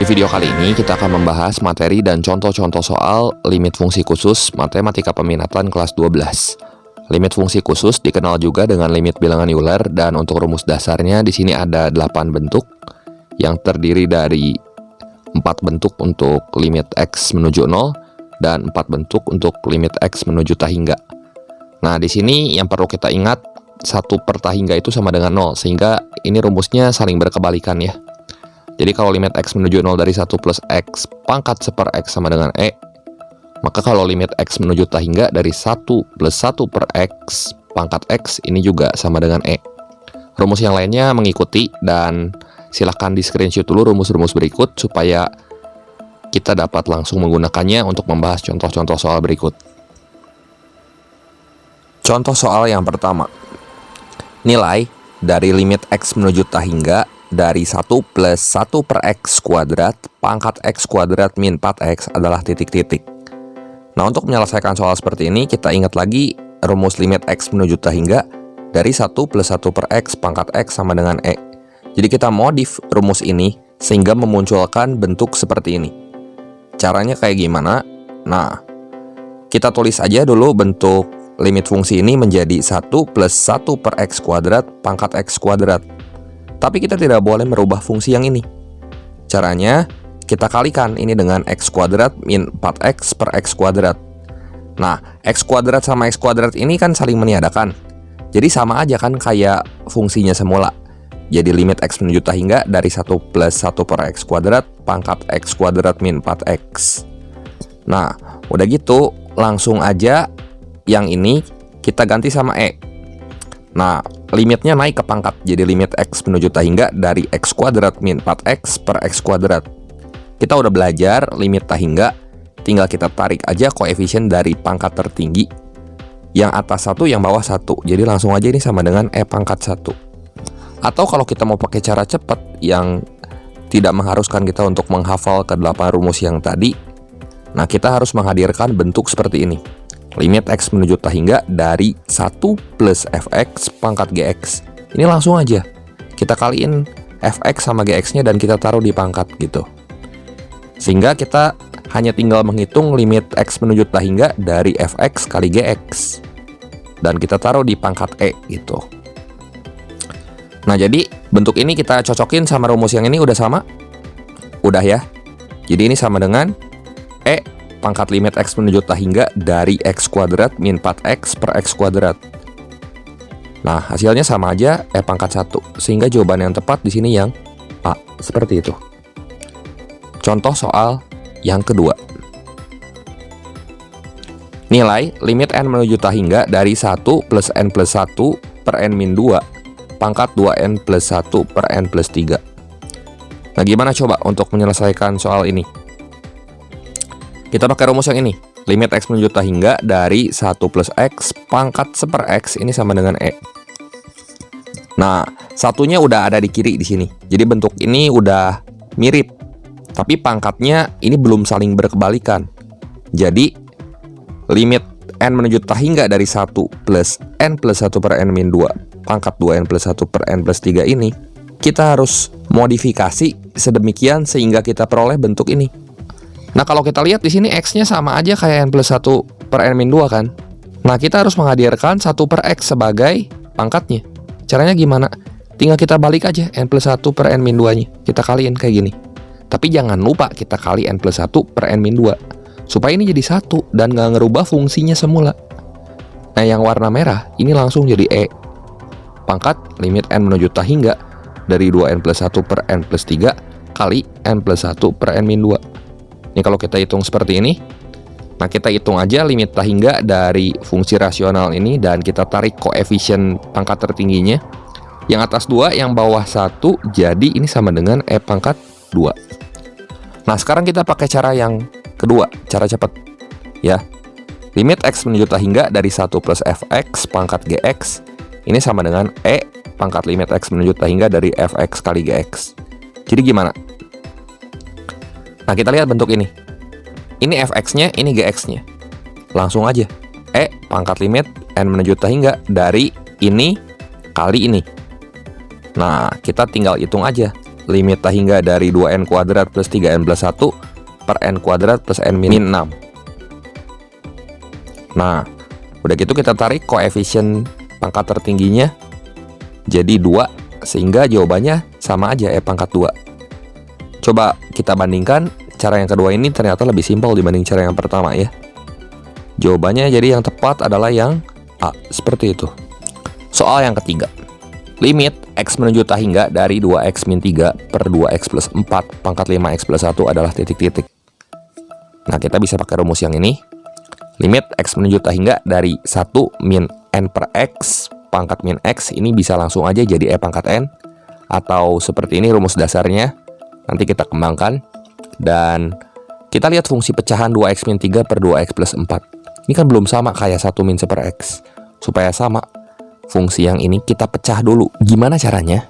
Di video kali ini kita akan membahas materi dan contoh-contoh soal limit fungsi khusus matematika peminatan kelas 12. Limit fungsi khusus dikenal juga dengan limit bilangan Euler, dan untuk rumus dasarnya di sini ada 8 bentuk yang terdiri dari 4 bentuk untuk limit X menuju 0 dan 4 bentuk untuk limit X menuju tahingga. Nah, di sini yang perlu kita ingat, 1 per tahingga itu sama dengan 0, sehingga ini rumusnya saling berkebalikan ya. Jadi kalau limit X menuju 0 dari 1 plus X pangkat 1 per X sama dengan E, maka kalau limit X menuju tahingga dari 1 plus 1 per X pangkat X ini juga sama dengan E. Rumus yang lainnya mengikuti, dan silahkan di screenshot dulu rumus-rumus berikut supaya kita dapat langsung menggunakannya untuk membahas contoh-contoh soal berikut. Contoh soal yang pertama. Nilai dari limit X menuju tahingga dari 1 plus 1 per X kuadrat pangkat X kuadrat min 4X adalah titik-titik. Nah, untuk menyelesaikan soal seperti ini, kita ingat lagi rumus limit X menuju tahingga dari 1 plus 1 per X pangkat X sama dengan E. Jadi kita modif rumus ini sehingga memunculkan bentuk seperti ini. Caranya kayak gimana? Nah, kita tulis aja dulu bentuk limit fungsi ini menjadi 1 plus 1 per X kuadrat pangkat X kuadrat. Tapi kita tidak boleh merubah fungsi yang ini. Caranya, kita kalikan ini dengan X kuadrat min 4X per X kuadrat. Nah, X kuadrat sama X kuadrat ini kan saling meniadakan. Jadi sama aja kan kayak fungsinya semula. Jadi limit X menuju tahingga dari 1 plus 1 per X kuadrat pangkat X kuadrat min 4X. Nah, udah gitu langsung aja yang ini kita ganti sama E. Nah, limitnya naik ke pangkat, jadi limit X menuju tahingga dari X kuadrat min 4X per X kuadrat. Kita udah belajar limit tahingga, tinggal kita tarik aja koefisien dari pangkat tertinggi. Yang atas 1, yang bawah 1. Jadi langsung aja ini sama dengan E pangkat 1. Atau kalau kita mau pakai cara cepat yang tidak mengharuskan kita untuk menghafal ke-8 rumus yang tadi, nah kita harus menghadirkan bentuk seperti ini. Limit X menuju tahingga dari 1 plus Fx pangkat Gx. Ini langsung aja kita kaliin Fx sama Gx-nya dan kita taruh di pangkat gitu. Sehingga kita hanya tinggal menghitung limit X menuju tahingga dari Fx kali Gx. Dan kita taruh di pangkat E gitu. Nah, jadi bentuk ini kita cocokin sama rumus yang ini udah sama? Udah ya. Jadi ini sama dengan E pangkat limit X menuju tahingga dari X kuadrat min 4X per X kuadrat. Nah, hasilnya sama aja, E pangkat 1. Sehingga jawaban yang tepat di sini yang A. Seperti itu. Contoh soal yang kedua. Nilai limit N menuju tahingga dari 1 plus N plus 1 per N min 2 pangkat 2N plus 1 per N plus 3. Nah, gimana coba untuk menyelesaikan soal ini? Kita pakai rumus yang ini. Limit X menuju tahingga dari 1 plus X pangkat 1 per X ini sama dengan E. Nah, satunya udah ada di kiri di sini. Jadi bentuk ini udah mirip. Tapi pangkatnya ini belum saling berkebalikan. Jadi limit N menuju tahingga dari 1 plus N plus 1 per N min 2 pangkat 2N plus 1 per N plus 3 ini, kita harus modifikasi sedemikian sehingga kita peroleh bentuk ini. Nah, kalau kita lihat di sini X-nya sama aja kayak N plus 1 per N min 2 kan. Nah, kita harus menghadirkan 1 per X sebagai pangkatnya. Caranya gimana? Tinggal kita balik aja N plus 1 per N min 2-nya. Kita kaliin kayak gini. Tapi jangan lupa kita kali N plus 1 per N min 2. Supaya ini jadi 1 dan nggak ngerubah fungsinya semula. Nah, yang warna merah ini langsung jadi E. Pangkat limit N menuju tahingga dari 2N plus 1 per N plus 3 kali N plus 1 per N min 2. Ini kalau kita hitung seperti ini, nah kita hitung aja limit tahingga dari fungsi rasional ini dan kita tarik koefisien pangkat tertingginya. Yang atas 2, yang bawah 1, jadi ini sama dengan E pangkat 2. Nah, sekarang kita pakai cara yang kedua, cara cepat. Ya, limit X menuju tahingga dari 1 plus Fx pangkat Gx, ini sama dengan E pangkat limit X menuju tahingga dari Fx kali Gx. Jadi gimana? Nah, kita lihat bentuk ini. Ini Fx-nya, ini Gx-nya. Langsung aja. E pangkat limit N menuju tahingga dari ini kali ini. Nah, kita tinggal hitung aja. limit tak hingga dari 2n kuadrat plus 3n plus 1 per n kuadrat plus n min 6. Nah, udah gitu kita tarik koefisien pangkat tertingginya jadi 2, sehingga jawabannya sama aja, E pangkat 2. Coba kita bandingkan, cara yang kedua ini ternyata lebih simpel dibanding cara yang pertama ya. Jawabannya jadi yang tepat adalah yang A, seperti itu. Soal yang ketiga. Limit X menuju tak hingga dari 2x min 3 per 2x plus 4 pangkat 5x plus 1 adalah titik-titik. Nah, kita bisa pakai rumus yang ini. Limit X menuju tak hingga dari 1 min n per x pangkat min x, ini bisa langsung aja jadi E pangkat n. Atau seperti ini rumus dasarnya. Nanti kita kembangkan. Dan kita lihat fungsi pecahan 2x min 3 per 2x plus 4. Ini kan belum sama kayak 1 min 1 per x. Supaya sama, fungsi yang ini kita pecah dulu. Gimana caranya?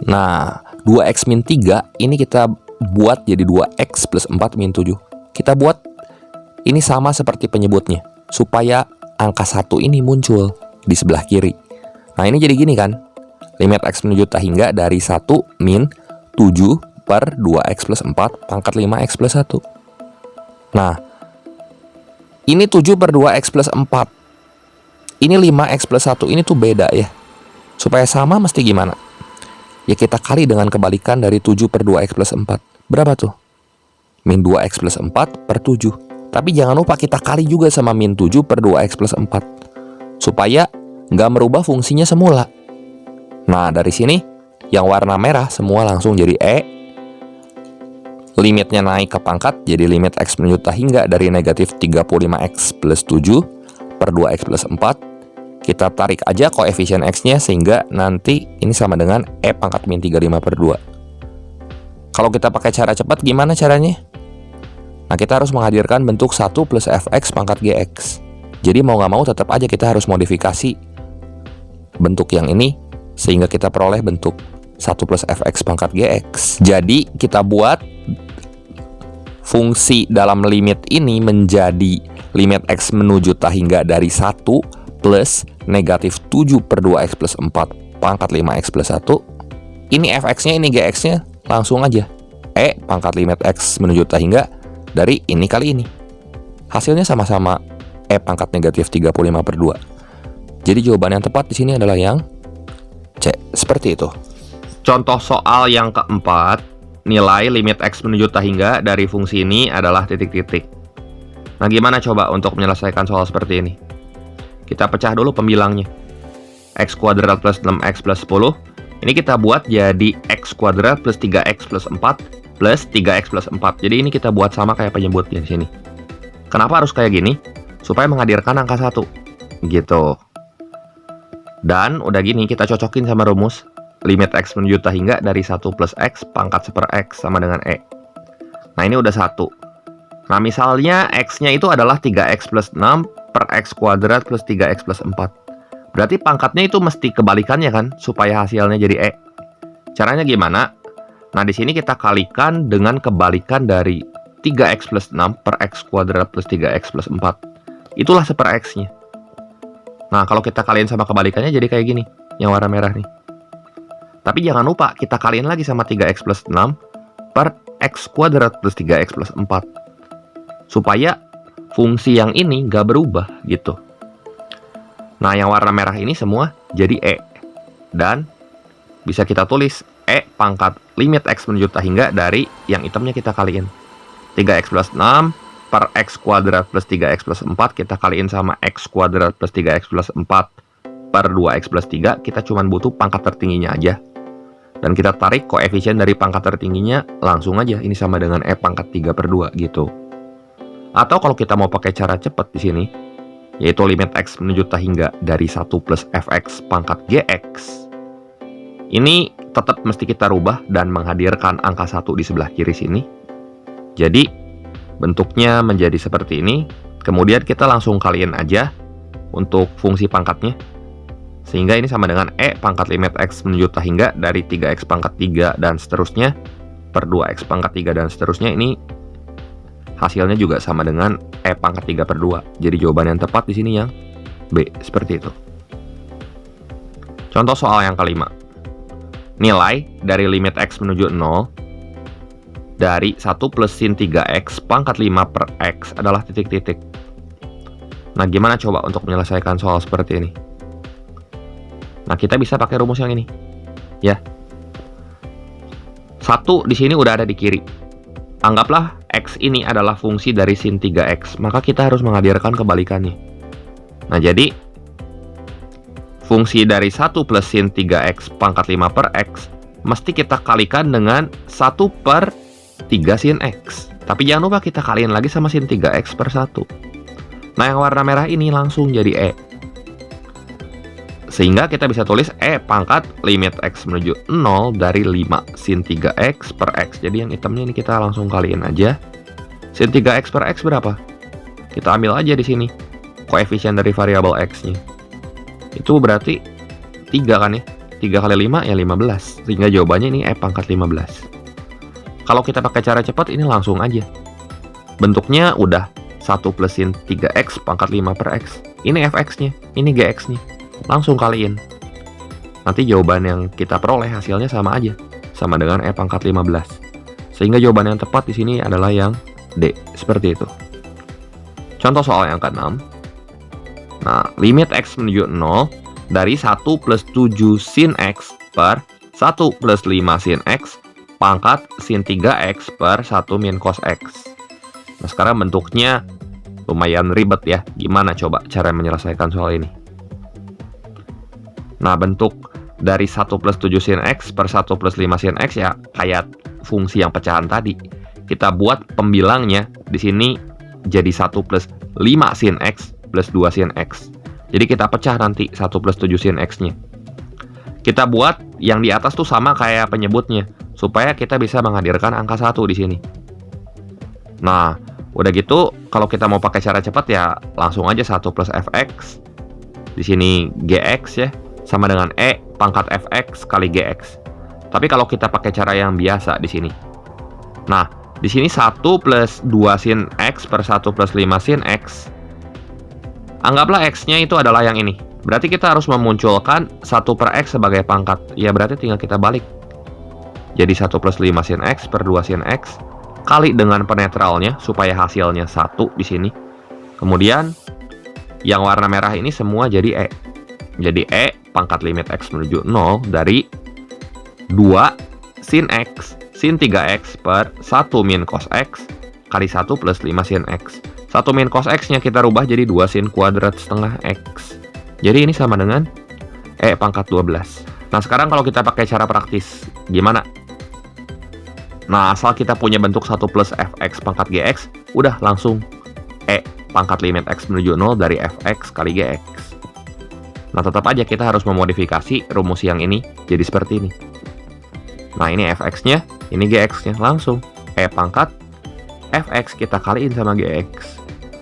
Nah, 2x min 3 ini kita buat jadi 2x plus 4 min 7. Kita buat ini sama seperti penyebutnya, supaya angka 1 ini muncul di sebelah kiri. Nah, ini jadi gini kan. Limit X menuju tak hingga dari 1 min 7 per 2x plus 4 pangkat 5x plus 1. Nah, ini 7 per 2x plus 4. Ini 5x plus 1, ini tuh beda ya. Supaya sama mesti gimana? Ya kita kali dengan kebalikan dari 7 per 2x plus 4. Berapa tuh? Min 2x plus 4 per 7. Tapi jangan lupa kita kali juga sama min 7 per 2x plus 4. Supaya nggak merubah fungsinya semula. Nah, dari sini yang warna merah semua langsung jadi E. Limitnya naik ke pangkat, jadi limit X menuju tak hingga dari negatif 35x plus 7 per 2x plus 4. Kita tarik aja koefisien X-nya sehingga nanti ini sama dengan E pangkat min 35 per 2. Kalau kita pakai cara cepat, gimana caranya? Nah, kita harus menghadirkan bentuk 1 plus fx pangkat gx. Jadi mau nggak mau tetap aja kita harus modifikasi bentuk yang ini sehingga kita peroleh bentuk 1 plus fx pangkat gx. Jadi kita buat fungsi dalam limit ini menjadi limit X menuju tak hingga dari 1 plus negatif 7 per 2x plus 4 pangkat 5x plus 1. Ini fx-nya, ini gx-nya, langsung aja E pangkat limit X menuju tak hingga dari ini kali ini. Hasilnya sama-sama E pangkat negatif 35 per 2. Jadi jawaban yang tepat di sini adalah yang C, seperti itu. Contoh soal yang keempat, nilai limit X menuju tak hingga dari fungsi ini adalah titik-titik. Nah, gimana coba untuk menyelesaikan soal seperti ini? Kita pecah dulu pembilangnya. X kuadrat plus 6x plus 10. Ini kita buat jadi X kuadrat plus 3x plus 4 plus 3x plus 4. Jadi ini kita buat sama kayak penyebutnya di sini. Kenapa harus kayak gini? Supaya menghadirkan angka 1. Gitu. Dan udah gini kita cocokin sama rumus. Limit X menuju tak hingga dari 1 plus X pangkat 1 per X sama dengan E. Nah, ini udah 1. Nah, misalnya X-nya itu adalah 3x plus 6 per X kuadrat plus 3x plus 4. Berarti pangkatnya itu mesti kebalikannya kan, supaya hasilnya jadi E. Caranya gimana? Nah, di sini kita kalikan dengan kebalikan dari 3x plus 6 per X kuadrat plus 3x plus 4. Itulah 1 per X-nya. Nah, kalau kita kaliin sama kebalikannya jadi kayak gini, yang warna merah nih. Tapi jangan lupa, kita kaliin lagi sama 3x plus 6 per X kuadrat plus 3x plus 4. Supaya fungsi yang ini nggak berubah gitu. Nah, yang warna merah ini semua jadi E. Dan bisa kita tulis E pangkat limit X menuju tak hingga dari yang hitamnya kita kaliin. 3x plus 6 per X kuadrat plus 3x plus 4 kita kaliin sama X kuadrat plus 3x plus 4 per 2x plus 3. Kita cuma butuh pangkat tertingginya aja. Dan kita tarik koefisien dari pangkat tertingginya langsung aja. Ini sama dengan E pangkat 3 per 2 gitu. Atau kalau kita mau pakai cara cepat di sini, yaitu limit X menuju tak hingga dari 1 plus fx pangkat gx. Ini tetap mesti kita rubah dan menghadirkan angka 1 di sebelah kiri sini. Jadi bentuknya menjadi seperti ini. Kemudian kita langsung kaliin aja untuk fungsi pangkatnya. Sehingga ini sama dengan E pangkat limit X menuju tak hingga dari 3x pangkat 3 dan seterusnya per 2x pangkat 3 dan seterusnya. Ini hasilnya juga sama dengan E pangkat 3 per 2. Jadi jawaban yang tepat di sini yang B, seperti itu. Contoh soal yang kelima. nilai dari limit X menuju 0 dari 1 plus sin 3X pangkat 5 per X adalah titik-titik. Nah, gimana coba untuk menyelesaikan soal seperti ini? Nah, kita bisa pakai rumus yang ini. Ya. 1 di sini udah ada di kiri. Anggaplah X ini adalah fungsi dari sin 3X, maka kita harus menghadirkan kebalikannya. Nah, jadi fungsi dari 1 plus sin 3X pangkat 5 per X mesti kita kalikan dengan 1 per 3 sin X. Tapi jangan lupa kita kaliin lagi sama sin 3X per 1. Nah, yang warna merah ini langsung jadi E. Sehingga kita bisa tulis E pangkat limit X menuju 0 dari 5 sin 3X per X. Jadi yang hitamnya ini kita langsung kaliin aja. Sin 3X per X berapa? Kita ambil aja di sini koefisien dari variabel X-nya. Itu berarti 3 kan ya? 3 kali 5 ya 15. Sehingga jawabannya ini E pangkat 15. Kalau kita pakai cara cepat ini langsung aja. Bentuknya udah 1 plus sin 3X pangkat 5 per X. Ini Fx-nya, ini Gx-nya. Langsung kaliin. Nanti jawaban yang kita peroleh hasilnya sama aja. Sama dengan E pangkat 15. Sehingga jawaban yang tepat di sini adalah yang D. Seperti itu. Contoh soal yang ke-6. Nah, limit X menuju 0 dari 1 plus 7 sin X per 1 plus 5 sin X pangkat sin 3X per 1 min cos X. Nah, sekarang bentuknya lumayan ribet ya. Gimana coba cara menyelesaikan soal ini? Nah, bentuk dari 1 plus 7 sin X per 1 plus 5 sin X ya kayak fungsi yang pecahan tadi. Kita buat pembilangnya di sini jadi 1 plus 5 sin X plus 2 sin X. Jadi kita pecah nanti 1 plus 7 sin X-nya. Kita buat yang di atas tuh sama kayak penyebutnya, supaya kita bisa menghadirkan angka 1 di sini. Nah, udah gitu, kalau kita mau pakai cara cepat ya langsung aja 1 plus Fx. Di sini Gx ya, sama dengan E pangkat Fx kali Gx. Tapi kalau kita pakai cara yang biasa di sini. Nah, di sini 1 plus 2 sin X per 1 plus 5 sin X. Anggaplah X-nya itu adalah yang ini. Berarti kita harus memunculkan 1 per X sebagai pangkat. Ya berarti tinggal kita balik. Jadi 1 plus 5 sin X per 2 sin X kali dengan penetralnya supaya hasilnya 1 di sini. Kemudian yang warna merah ini semua jadi E. Jadi E pangkat limit X menuju 0 dari 2 sin X sin 3X per 1 min cos X kali 1 plus 5 sin X. 1 min cos X-nya kita rubah jadi 2 sin kuadrat setengah X. Jadi ini sama dengan E pangkat 12. Nah, sekarang kalau kita pakai cara praktis, gimana? Nah, asal kita punya bentuk 1 plus Fx pangkat Gx, udah langsung E pangkat limit X menuju 0 dari Fx kali Gx. Nah, tetap aja kita harus memodifikasi rumus yang ini jadi seperti ini. Nah, ini Fx-nya, ini Gx-nya. Langsung E pangkat Fx kita kaliin sama Gx.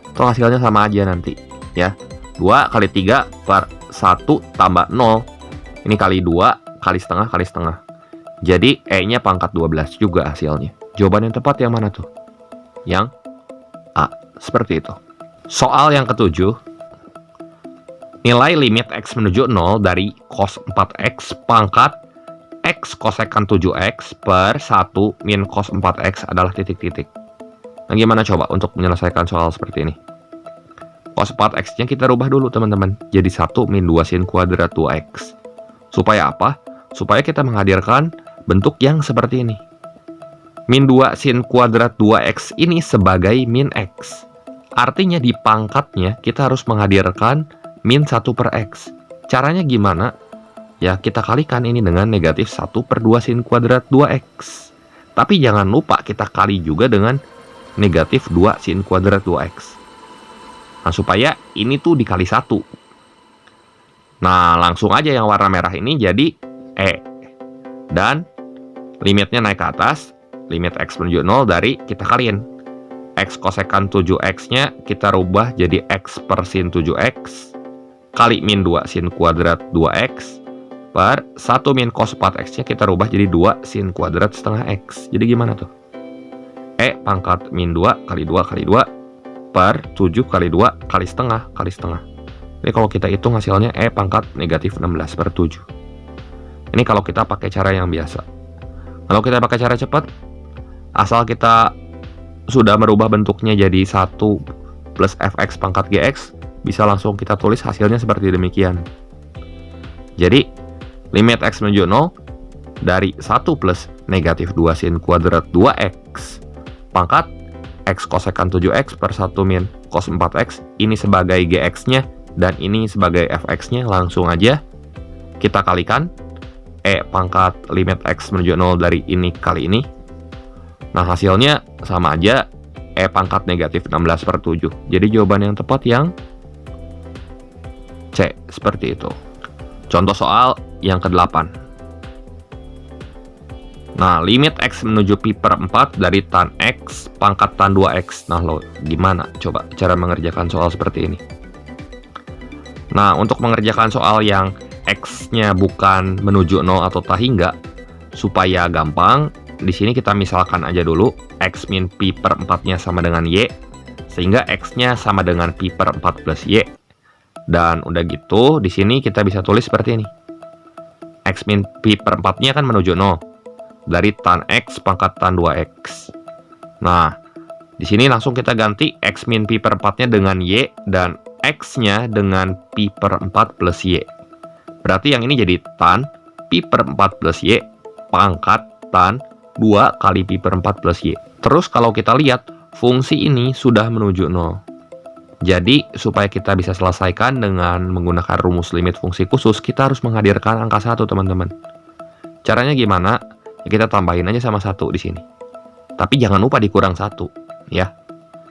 Itu hasilnya sama aja nanti ya. 2 kali 3 per 1 tambah 0. Ini kali 2 kali setengah. Jadi E-nya pangkat 12 juga hasilnya. Jawaban yang tepat yang mana tuh? Yang A. Seperti itu. Soal yang ke-7. Nilai limit X menuju 0 dari cos 4X pangkat X kosekan 7X per 1 min cos 4X adalah titik-titik. Nah, gimana coba untuk menyelesaikan soal seperti ini? Cos 4X-nya kita rubah dulu, teman-teman. Jadi 1 min 2 sin kuadrat 2X. Supaya apa? Supaya kita menghadirkan bentuk yang seperti ini. Min 2 sin kuadrat 2X ini sebagai min X. Artinya di pangkatnya kita harus menghadirkan min 1 per X. Caranya gimana? Ya, kita kalikan ini dengan negatif 1 per 2 sin kuadrat 2X. Tapi jangan lupa kita kali juga dengan negatif 2 sin kuadrat 2X. Nah, supaya ini tuh dikali 1. Nah, langsung aja yang warna merah ini jadi E. Dan limitnya naik ke atas. Limit X menuju 0 dari kita kaliin. X kosekan 7X-nya kita rubah jadi X per sin 7X. Kali min 2 sin kuadrat 2X. Per 1 min cos 4X-nya kita rubah jadi 2 sin kuadrat setengah X. Jadi gimana tuh? E pangkat min 2 kali 2 kali 2 per 7 kali 2 kali setengah. Jadi kalau kita hitung hasilnya E pangkat negatif 16 per 7. Ini kalau kita pakai cara yang biasa. Kalau kita pakai cara cepat, asal kita sudah merubah bentuknya jadi 1 plus fx pangkat gx, bisa langsung kita tulis hasilnya seperti demikian. Jadi, limit x menuju 0 dari 1 plus negatif 2 sin kuadrat 2x pangkat x kosekan 7x per 1 min cos 4x, ini sebagai gx-nya dan ini sebagai fx-nya. Langsung aja kita kalikan E pangkat limit x menuju 0 dari ini kali ini. Nah, hasilnya sama aja, E pangkat negatif 16 per 7. Jadi jawaban yang tepat yang C, seperti itu. Contoh soal yang ke-8. Nah, limit x menuju pi per 4 dari tan x pangkat tan 2x. Nah, lo gimana coba cara mengerjakan soal seperti ini? Nah, untuk mengerjakan soal yang x-nya bukan menuju 0 atau tak hingga, supaya gampang, di sini kita misalkan aja dulu x min pi per 4-nya sama dengan y, sehingga x-nya sama dengan pi per 4 plus y. Dan udah gitu, di sini kita bisa tulis seperti ini. X min pi per 4-nya kan menuju 0 dari tan x pangkat tan 2x. Nah, di sini langsung kita ganti x min pi per 4-nya dengan y dan x-nya dengan pi per 4 plus y. Berarti yang ini jadi tan pi per 4 plus y pangkat tan 2 kali pi per 4 plus y. Terus kalau kita lihat, fungsi ini sudah menuju 0. Jadi, supaya kita bisa selesaikan dengan menggunakan rumus limit fungsi khusus, kita harus menghadirkan angka 1, teman-teman. Caranya gimana? Ya, kita tambahin aja sama 1 di sini. Tapi jangan lupa dikurang 1, ya.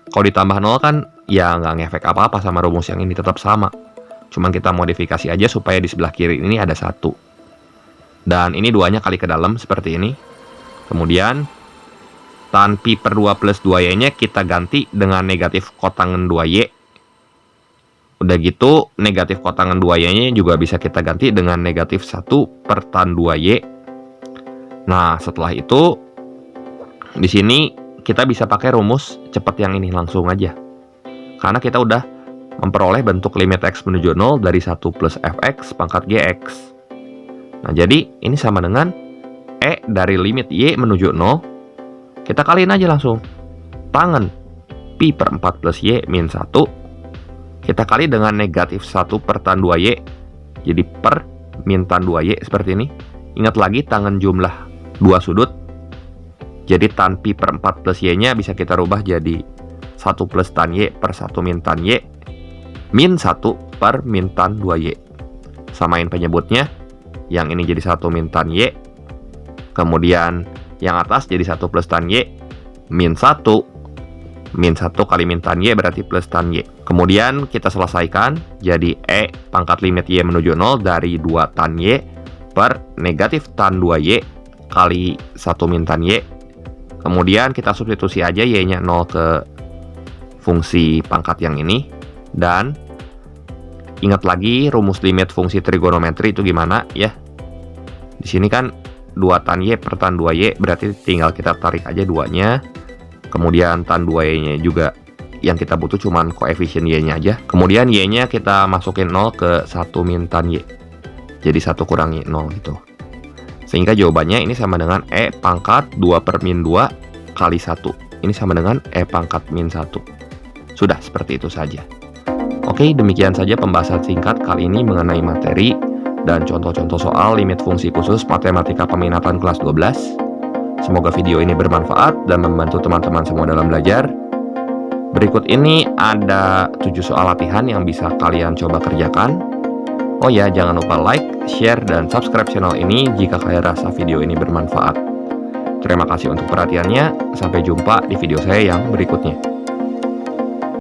Kalau ditambah 0 kan, ya nggak ngefek apa-apa sama rumus yang ini, tetap sama. Cuman kita modifikasi aja supaya di sebelah kiri ini ada 1. Dan ini 2-nya kali ke dalam, seperti ini. Kemudian, tan pi per 2 plus 2y-nya kita ganti dengan negatif kotangan 2y. Udah gitu, negatif kotangan 2y-nya juga bisa kita ganti dengan negatif 1 per tan 2y. Nah, setelah itu, di sini kita bisa pakai rumus cepat yang ini langsung aja. Karena kita udah memperoleh bentuk limit x menuju 0 dari 1 plus fx pangkat gx. Nah, jadi ini sama dengan E dari limit y menuju 0. Kita kaliin aja langsung. Tangan pi per 4 plus y min 1. Kita kali dengan negatif 1 per tan 2y. Jadi per min tan 2y seperti ini. Ingat lagi tangan jumlah 2 sudut. Jadi tan pi per 4 plus y-nya bisa kita rubah jadi 1 plus tan y per 1 min tan y. Min 1 per min tan 2y. Samain penyebutnya. Yang ini jadi 1 min tan y. Kemudian yang atas jadi 1 plus tan y. Min 1. Min 1 kali min tan y berarti plus tan y. Kemudian kita selesaikan. Jadi E pangkat limit y menuju 0 dari 2 tan y per negatif tan 2y kali 1 min tan y. Kemudian kita substitusi aja y-nya 0 ke fungsi pangkat yang ini. Dan ingat lagi rumus limit fungsi trigonometri itu gimana ya. Di sini kan 2 tan y per tan 2y, berarti tinggal kita tarik aja 2-nya. Kemudian tan 2y-nya juga yang kita butuh cuman koefisien y-nya aja. Kemudian y-nya kita masukin 0 ke 1 min tan y. Jadi 1 kurangi 0 gitu. Sehingga jawabannya ini sama dengan E pangkat 2 per min 2 kali 1. Ini sama dengan E pangkat min 1. Sudah, seperti itu saja. Oke, demikian saja pembahasan singkat kali ini mengenai materi dan contoh-contoh soal limit fungsi khusus matematika peminatan kelas 12. Semoga video ini bermanfaat dan membantu teman-teman semua dalam belajar. Berikut ini ada 7 soal latihan yang bisa kalian coba kerjakan. Oh ya, jangan lupa like, share, dan subscribe channel ini jika kalian rasa video ini bermanfaat. Terima kasih untuk perhatiannya, sampai jumpa di video saya yang berikutnya.